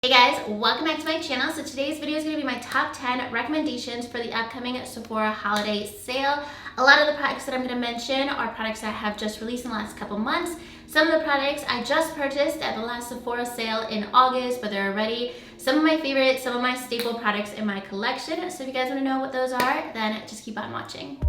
Hey guys, welcome back to my channel. So today's video is going to be my top 10 recommendations for the upcoming Sephora holiday sale. A lot of the products that I'm going to mention are products that have just released in the last couple months. Some of the products I just purchased at the last Sephora sale in August, but they're already some of my favorites, some of my staple products in my collection. So if you guys want to know what those are, then just keep on watching.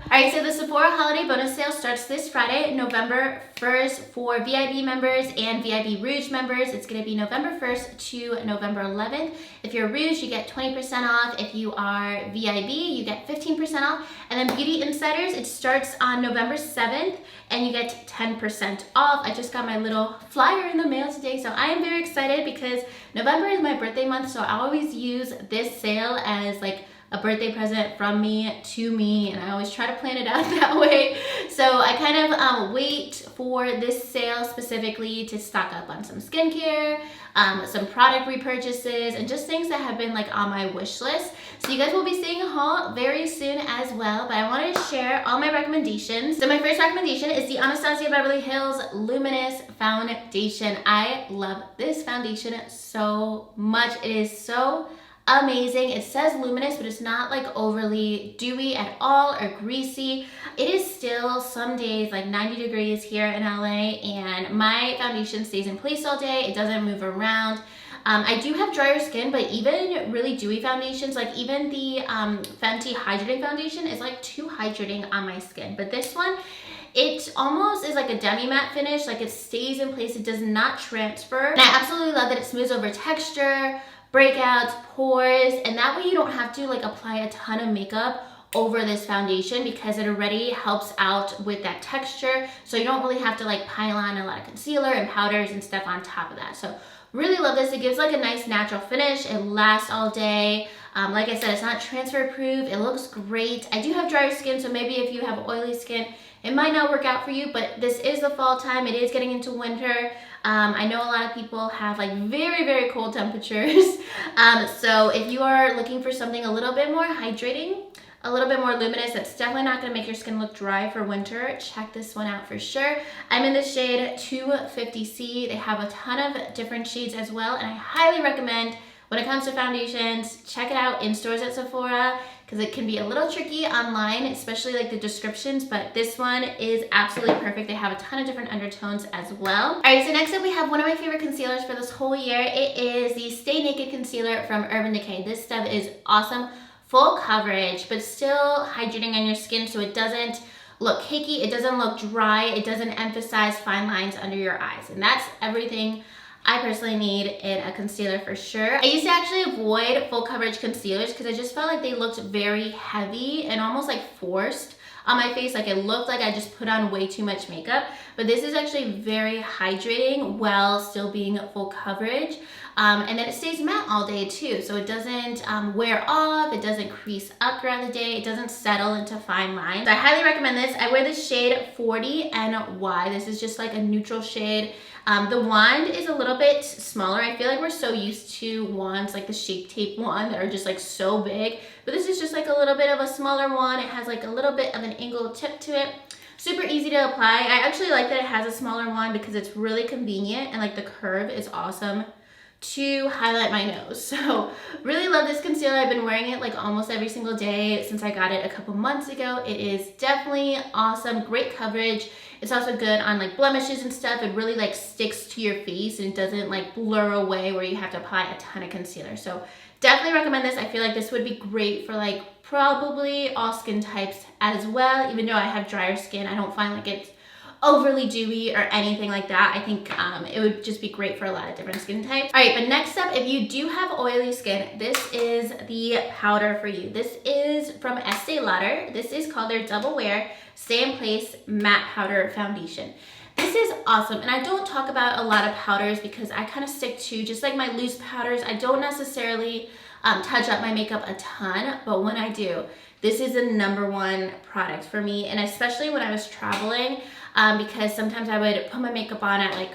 Alright, so the Sephora holiday bonus sale starts this Friday, November 1st for VIB members and VIB Rouge members. It's going to be November 1st to November 11th. If you're Rouge, you get 20% off. If you are VIB, you get 15% off. And then Beauty Insiders, it starts on November 7th and you get 10% off. I just got my little flyer in the mail today, so I am very excited because November is my birthday month, so I always use this sale as like a birthday present from me to me, and I always try to plan it out that way. So I kind of wait for this sale specifically to stock up on some skincare, some product repurchases, and just things that have been like on my wish list. So you guys will be seeing a haul very soon as well, but I wanted to share all my recommendations. So my first recommendation is the Anastasia Beverly Hills Luminous Foundation. I love this foundation so much. It is so amazing. It says luminous, but it's not like overly dewy at all or greasy. It is still some days like 90 degrees here in LA, and my foundation stays in place all day. It doesn't move around. I do have drier skin, but even really dewy foundations, like even the Fenty Hydrating Foundation is like too hydrating on my skin. But this one, it almost is like a demi matte finish, like it stays in place, it does not transfer. And I absolutely love that it smooths over texture, breakouts, pores, and that way you don't have to like apply a ton of makeup over this foundation because it already helps out with that texture, so you don't really have to like pile on a lot of concealer and powders and stuff on top of that. So really love this. It gives like a nice natural finish. It lasts all day. Like I said, it's not transfer proof. It looks great. I do have drier skin, so maybe if you have oily skin, it might not work out for you, but this is the fall time. It is getting into winter. I know a lot of people have like very, very cold temperatures. So if you are looking for something a little bit more hydrating, a little bit more luminous, that's definitely not going to make your skin look dry for winter, check this one out for sure. I'm in the shade 250C. They have a ton of different shades as well, and I highly recommend when it comes to foundations, check it out in stores at Sephora because it can be a little tricky online, especially like the descriptions, but this one is absolutely perfect. They have a ton of different undertones as well. All right, so next up we have one of my favorite concealers for this whole year. It is the Stay Naked Concealer from Urban Decay. This stuff is awesome. Full coverage, but still hydrating on your skin so it doesn't look cakey, it doesn't look dry, it doesn't emphasize fine lines under your eyes. And that's everything I personally need in a concealer for sure. I used to actually avoid full coverage concealers because I just felt like they looked very heavy and almost like forced on my face. Like it looked like I just put on way too much makeup, but this is actually very hydrating while still being full coverage. And then it stays matte all day too, so it doesn't wear off, it doesn't crease up throughout the day, it doesn't settle into fine lines. So I highly recommend this. I wear the shade 40NY. This is just like a neutral shade. The wand is a little bit smaller. I feel like we're so used to wands like the Shape Tape wand that are just like so big, but this is just like a little bit of a smaller wand. It has like a little bit of an angled tip to it. Super easy to apply. I actually like that it has a smaller wand because it's really convenient, and like the curve is awesome to highlight my nose. So really love this concealer. I've been wearing it like almost every single day since I got it a couple months ago. It is definitely awesome, great coverage. It's also good on like blemishes and stuff. It really like sticks to your face and it doesn't like blur away where you have to apply a ton of concealer. So definitely recommend this. I feel like this would be great for like probably all skin types as well. Even though I have drier skin, I don't find like it's overly dewy or anything like that. I think it would just be great for a lot of different skin types. All right, but next up, if you do have oily skin, this is the powder for you. This is from Estee Lauder. This is called their Double Wear Stay in Place Matte Powder Foundation. This is awesome, and I don't talk about a lot of powders because I kind of stick to just like my loose powders. I don't necessarily touch up my makeup a ton, but when I do, this is the #1 product for me, and especially when I was traveling, because sometimes I would put my makeup on at like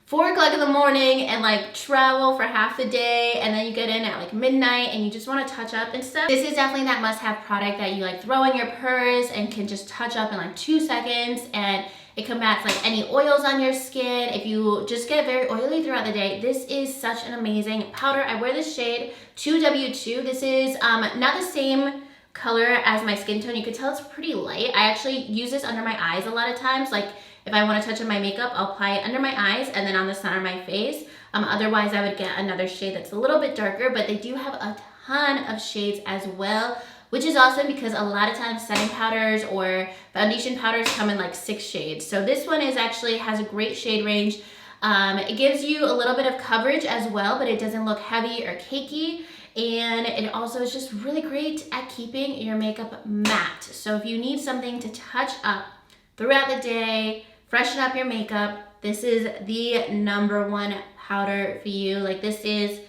4 o'clock in the morning and like travel for half the day, and then you get in at like midnight and you just want to touch up and stuff, this is definitely that must-have product that you like throw in your purse and can just touch up in like 2 seconds, and it combats like any oils on your skin. If you just get very oily throughout the day, this is such an amazing powder. I wear this shade 2W2. This is not the same color as my skin tone. You could tell it's pretty light. I actually use this under my eyes a lot of times. Like if I want to touch up my makeup, I'll apply it under my eyes and then on the center of my face. Otherwise, I would get another shade that's a little bit darker, but they do have a ton of shades as well, which is awesome because a lot of times setting powders or foundation powders come in like 6 shades. So this one has a great shade range. It gives you a little bit of coverage as well, but it doesn't look heavy or cakey. And it also is just really great at keeping your makeup matte. So if you need something to touch up throughout the day, freshen up your makeup, this is the #1 powder for you. Like this is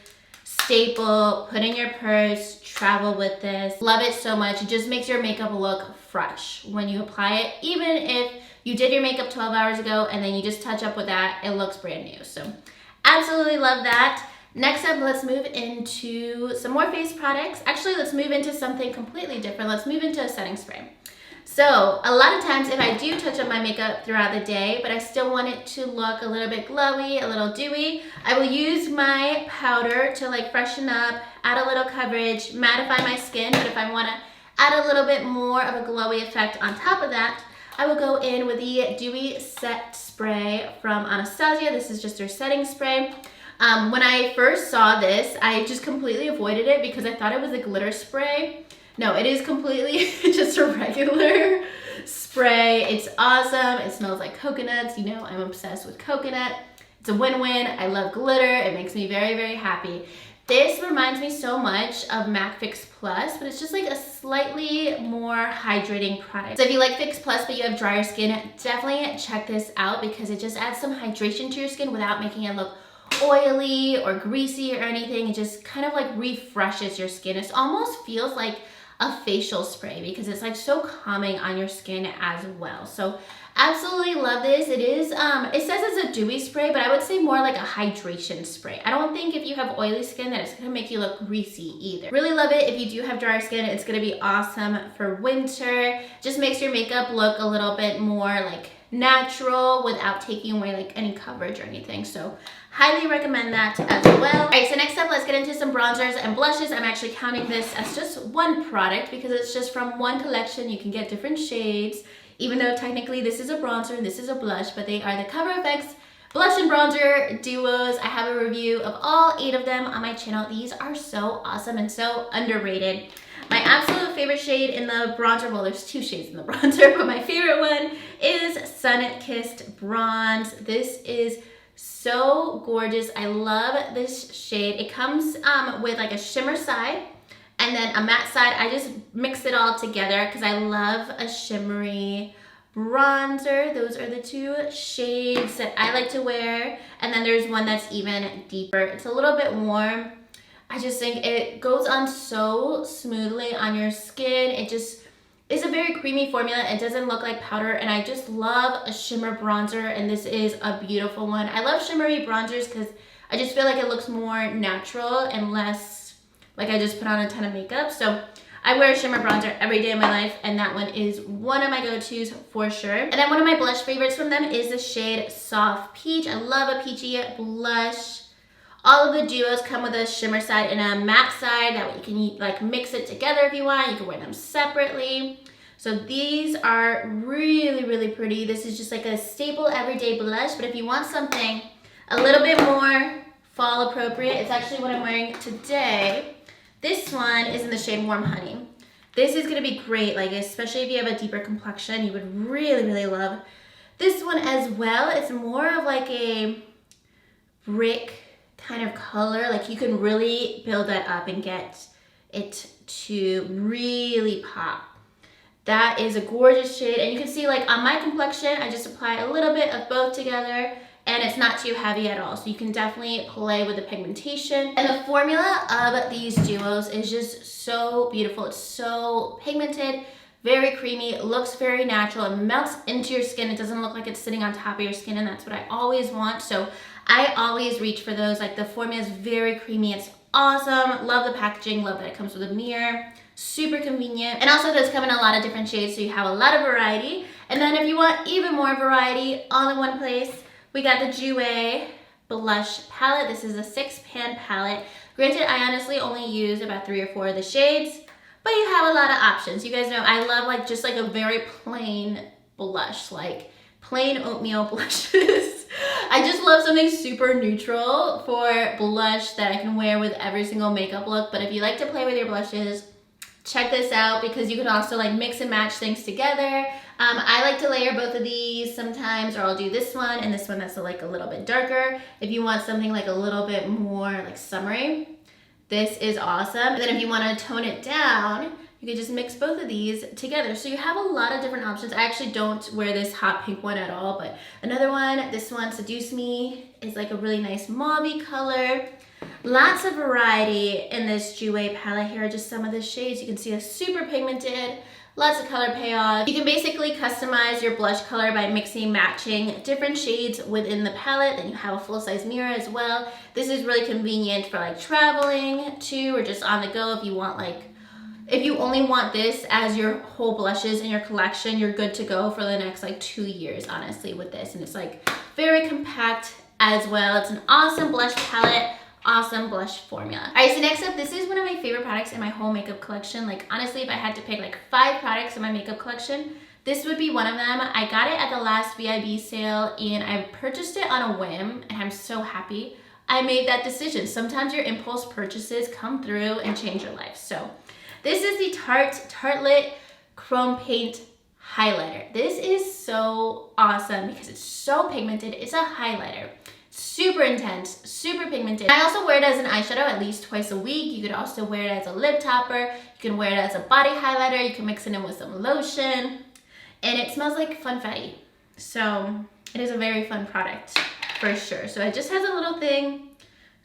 staple, put in your purse, travel with this. Love it so much. It just makes your makeup look fresh when you apply it. Even if you did your makeup 12 hours ago and then you just touch up with that, it looks brand new. So absolutely love that. Next up, let's move into some more face products. Actually, let's move into something completely different. Let's move into a setting spray. So a lot of times if I do touch up my makeup throughout the day, but I still want it to look a little bit glowy, a little dewy, I will use my powder to like freshen up, add a little coverage, mattify my skin. But if I want to add a little bit more of a glowy effect on top of that, I will go in with the Dewy Set Spray from Anastasia. This is just their setting spray. When I first saw this, I just completely avoided it because I thought it was a glitter spray. No, it is completely just a regular spray. It's awesome. It smells like coconuts. You know, I'm obsessed with coconut. It's a win-win. I love glitter. It makes me very, very happy. This reminds me so much of MAC Fix Plus, but it's just like a slightly more hydrating product. So if you like Fix Plus but you have drier skin, definitely check this out because it just adds some hydration to your skin without making it look oily or greasy or anything. It just kind of like refreshes your skin. It almost feels like a facial spray because it's like so calming on your skin as well. So absolutely love this. It is it says it's a dewy spray, but I would say more like a hydration spray. I don't think if you have oily skin that it's gonna make you look greasy either. Really love it. If you do have drier skin, it's gonna be awesome for winter. Just makes your makeup look a little bit more like natural without taking away like any coverage or anything. So highly recommend that as well. All right, so next up, let's get into some bronzers and blushes. I'm actually counting this as just one product because it's just from one collection. You can get different shades, even though technically this is a bronzer and this is a blush, but they are the Cover FX blush and bronzer duos. I have a review of all 8 of them on my channel. These are so awesome and so underrated. My absolute favorite shade in the bronzer, well, there's 2 shades in the bronzer, but my favorite one is Sun Kissed Bronze. This is so gorgeous. I love this shade. It comes with like a shimmer side and then a matte side. I just mix it all together because I love a shimmery bronzer. Those are the 2 shades that I like to wear. And then there's one that's even deeper. It's a little bit warm. I just think it goes on so smoothly on your skin. It just is a very creamy formula. It doesn't look like powder, and I just love a shimmer bronzer, and this is a beautiful one. I love shimmery bronzers because I just feel like it looks more natural and less like I just put on a ton of makeup. So I wear a shimmer bronzer every day of my life, and that one is one of my go-tos for sure. And then one of my blush favorites from them is the shade Soft Peach. I love a peachy blush. All of the duos come with a shimmer side and a matte side. That way you can like mix it together if you want. You can wear them separately. So these are really, really pretty. This is just like a staple everyday blush, but if you want something a little bit more fall appropriate, it's actually what I'm wearing today. This one is in the shade Warm Honey. This is gonna be great, like especially if you have a deeper complexion, you would really, really love this one as well. It's more of like a brick kind of color. Like you can really build that up and get it to really pop. That is a gorgeous shade, and you can see like on my complexion, I just apply a little bit of both together and it's not too heavy at all. So you can definitely play with the pigmentation. And the formula of these duos is just so beautiful. It's so pigmented, very creamy, it looks very natural, it melts into your skin. It doesn't look like it's sitting on top of your skin, and that's what I always want. So I always reach for those. Like the formula is very creamy. It's awesome. Love the packaging. Love that it comes with a mirror. Super convenient. And also does come in a lot of different shades, so you have a lot of variety. And then if you want even more variety all in one place, we got the Jouer blush palette. This is a 6-pan palette. Granted, I honestly only use about 3 or 4 of the shades, but you have a lot of options. You guys know I love like just like a very plain blush, like plain oatmeal blushes. I just love something super neutral for blush that I can wear with every single makeup look. But if you like to play with your blushes, check this out because you can also like mix and match things together. I like to layer both of these sometimes, or I'll do this one and this one that's like a little bit darker. If you want something like a little bit more like summery, this is awesome. And then if you want to tone it down, you can just mix both of these together. So you have a lot of different options. I actually don't wear this hot pink one at all, but another one, this one, Seduce Me, is like a really nice mauve color. Lots of variety in this Jouer palette. Here are just some of the shades. You can see it's super pigmented, lots of color payoff. You can basically customize your blush color by mixing, matching different shades within the palette. Then you have a full-size mirror as well. This is really convenient for like traveling too, or just on the go if you want like, if you only want this as your whole blushes in your collection, you're good to go for the next like 2 years, honestly, with this. And it's like very compact as well. It's an awesome blush palette. Awesome blush formula. All right, so next up, this is one of my favorite products in my whole makeup collection. Like honestly, if I had to pick like 5 products in my makeup collection, this would be one of them. I got it at the last VIB sale and I purchased it on a whim and I'm so happy I made that decision. Sometimes your impulse purchases come through and change your life. So this is the Tartelette Chrome Paint Highlighter. This is so awesome because it's so pigmented. It's a highlighter. Super intense, super pigmented. I also wear it as an eyeshadow at least twice a week. You could also wear it as a lip topper. You can wear it as a body highlighter. You can mix it in with some lotion. And it smells like funfetti. So it is a very fun product for sure. So it just has a little thing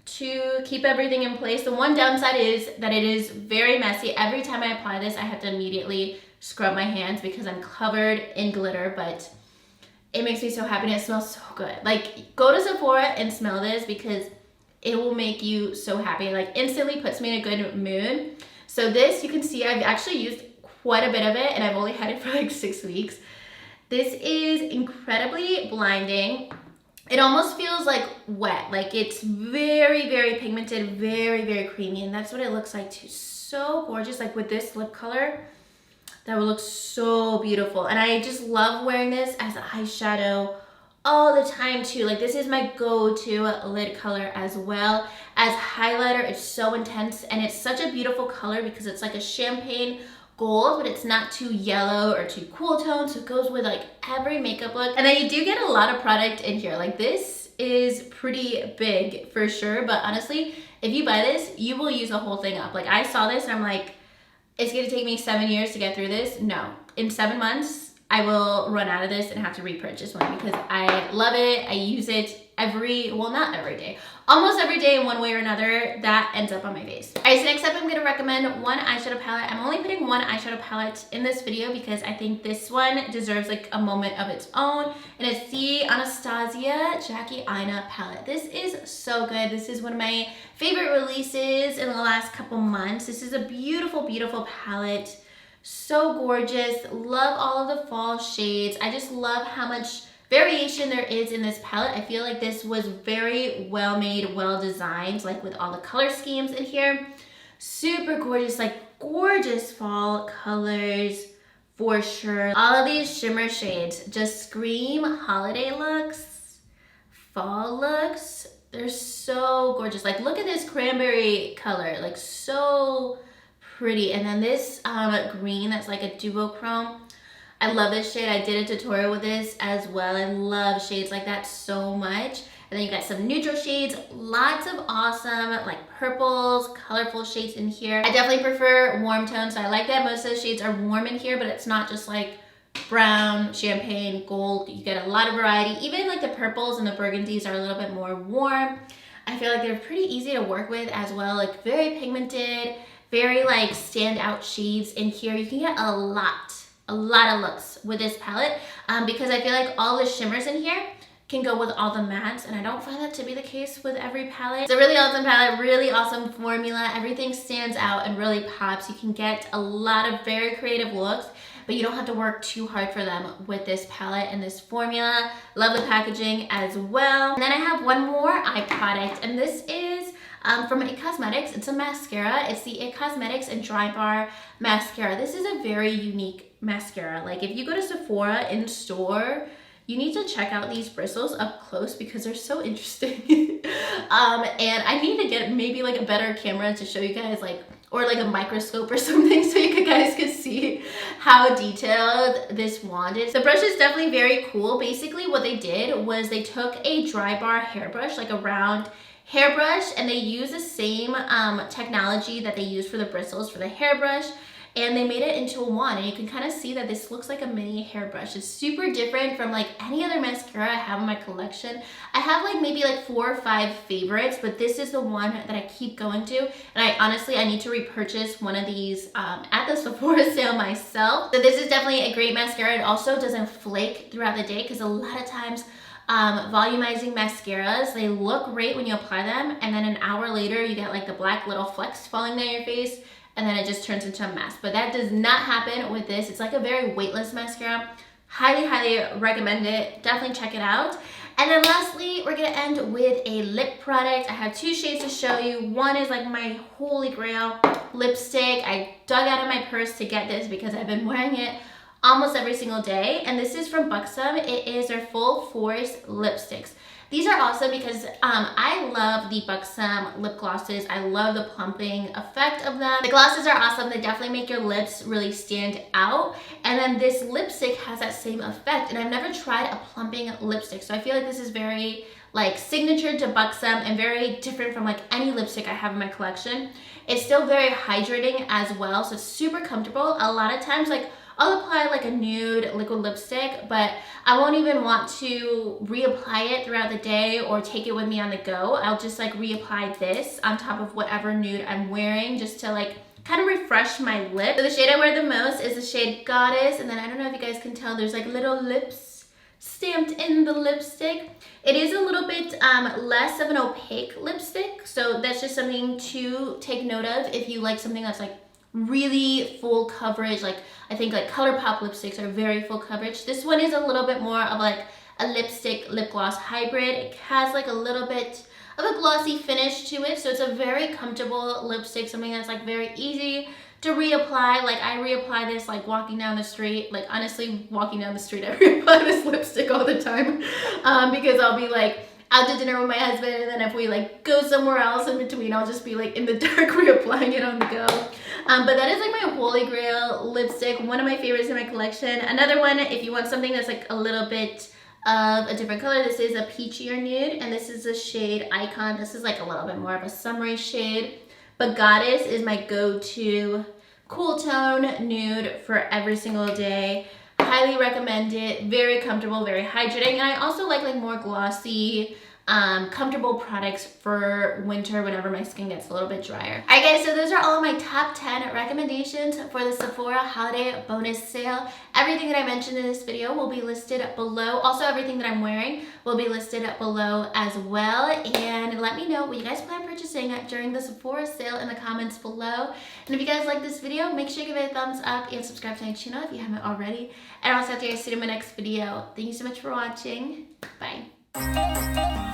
to keep everything in place. The one downside is that it is very messy. Every time I apply this, I have to immediately scrub my hands because I'm covered in glitter, but it makes me so happy and it smells so good. Like, go to Sephora and smell this because it will make you so happy. Like, instantly puts me in a good mood. So this, you can see I've actually used quite a bit of it and I've only had it for like 6 weeks. This is incredibly blinding. It almost feels like wet. Like, it's very, very pigmented, very, very creamy. And that's what it looks like too. So gorgeous. Like with this lip color, that would look so beautiful. And I just love wearing this as an eyeshadow all the time too. Like this is my go-to lid color as well. As highlighter, it's so intense and it's such a beautiful color because it's like a champagne gold, but it's not too yellow or too cool tone. So it goes with like every makeup look. And then you do get a lot of product in here. Like this is pretty big for sure. But honestly, if you buy this, you will use the whole thing up. Like I saw this and I'm like, it's gonna take me 7 years to get through this. No, in 7 months, I will run out of this and have to repurchase one because I love it. I use it not every day, almost every day in one way or another. That ends up on my face. All right, so next up, I'm gonna recommend one eyeshadow palette. I'm only putting one eyeshadow palette in this video because I think this one deserves like a moment of its own. And it's the Anastasia Jackie Aina palette. This is so good. This is one of my favorite releases in the last couple months. This is a beautiful, beautiful palette. So gorgeous. Love all of the fall shades. I just love how much variation there is in this palette. I feel like this was very well made, well designed, like with all the color schemes in here. Super gorgeous, like gorgeous fall colors for sure. All of these shimmer shades just scream holiday looks, fall looks. They're so gorgeous. Like look at this cranberry color, like so pretty. And then this green that's like a duochrome. I love this shade. I did a tutorial with this as well. I love shades like that so much. And then you got some neutral shades, lots of awesome like purples, colorful shades in here. I definitely prefer warm tones, so I like that most of the shades are warm in here, but it's not just like brown, champagne, gold. You get a lot of variety. Even like the purples and the burgundies are a little bit more warm. I feel like they're pretty easy to work with as well, like very pigmented, very like standout shades in here. You can get a lot of looks with this palette because I feel like all the shimmers in here can go with all the mattes, and I don't find that to be the case with every palette. It's a really awesome palette, really awesome formula. Everything stands out and really pops. You can get a lot of very creative looks, but you don't have to work too hard for them with this palette and this formula. Love the packaging as well. And then I have one more eye product, and this is from It Cosmetics. It's a mascara. It's the It Cosmetics and Dry Bar Mascara. This is a very unique mascara. Like if you go to Sephora in store, you need to check out these bristles up close because they're so interesting. And I need to get maybe like a better camera to show you guys, like, or like a microscope or something so you guys could see how detailed this wand is. The brush is definitely very cool. Basically what they did was they took a dry bar hairbrush, like a round hairbrush, and they used the same technology that they used for the bristles for the hairbrush, and they made it into a wand, and you can kind of see that this looks like a mini hairbrush. It's super different from like any other mascara I have in my collection. I have like maybe like 4 or 5 favorites, but this is the one that I keep going to, and I need to repurchase one of these at the Sephora sale myself. So this is definitely a great mascara. It also doesn't flake throughout the day, because a lot of times volumizing mascaras, they look great when you apply them, and then an hour later you get like the black little flecks falling down your face, and then it just turns into a mess. But that does not happen with this. It's like a very weightless mascara. Highly, highly recommend it. Definitely check it out. And then lastly, we're gonna end with a lip product. I have 2 shades to show you. One is like my holy grail lipstick. I dug out of my purse to get this because I've been wearing it almost every single day. And this is from Buxom. It is their Full Force lipsticks. These are awesome because I love the Buxom lip glosses. I love the plumping effect of them. The glosses are awesome. They definitely make your lips really stand out. And then this lipstick has that same effect. And I've never tried a plumping lipstick, so I feel like this is very like signature to Buxom and very different from like any lipstick I have in my collection. It's still very hydrating as well, so it's super comfortable. A lot of times, like, I'll apply like a nude liquid lipstick, but I won't even want to reapply it throughout the day or take it with me on the go. I'll just like reapply this on top of whatever nude I'm wearing, just to like kind of refresh my lip. So the shade I wear the most is the shade Goddess, and then I don't know if you guys can tell, there's like little lips stamped in the lipstick. It is a little bit less of an opaque lipstick, so that's just something to take note of if you like something that's like really full coverage. Like I think like ColourPop lipsticks are very full coverage. This one is a little bit more of like a lipstick lip gloss hybrid. It has like a little bit of a glossy finish to it, so it's a very comfortable lipstick, something that's like very easy to reapply. Like I reapply this like walking down the street. Like honestly, walking down the street I reapply this lipstick all the time because I'll be like out to dinner with my husband, and then if we like go somewhere else in between, I'll just be like in the dark reapplying it on the go. But that is like my holy grail lipstick, one of my favorites in my collection. Another one, if you want something that's like a little bit of a different color, this is a peachier nude, and this is the shade Icon. This is like a little bit more of a summery shade, but Goddess is my go-to cool tone nude for every single day. Highly recommend it. Very comfortable, very hydrating, and I also like more glossy, comfortable products for winter whenever my skin gets a little bit drier. Alright guys, so those are all of my top 10 recommendations for the Sephora holiday bonus sale. Everything that I mentioned in this video will be listed below. Also, everything that I'm wearing will be listed below as well. And let me know what you guys plan purchasing during the Sephora sale in the comments below. And if you guys like this video, make sure you give it a thumbs up and subscribe to my channel if you haven't already. And I'll see you guys soon in my next video. Thank you so much for watching. Bye.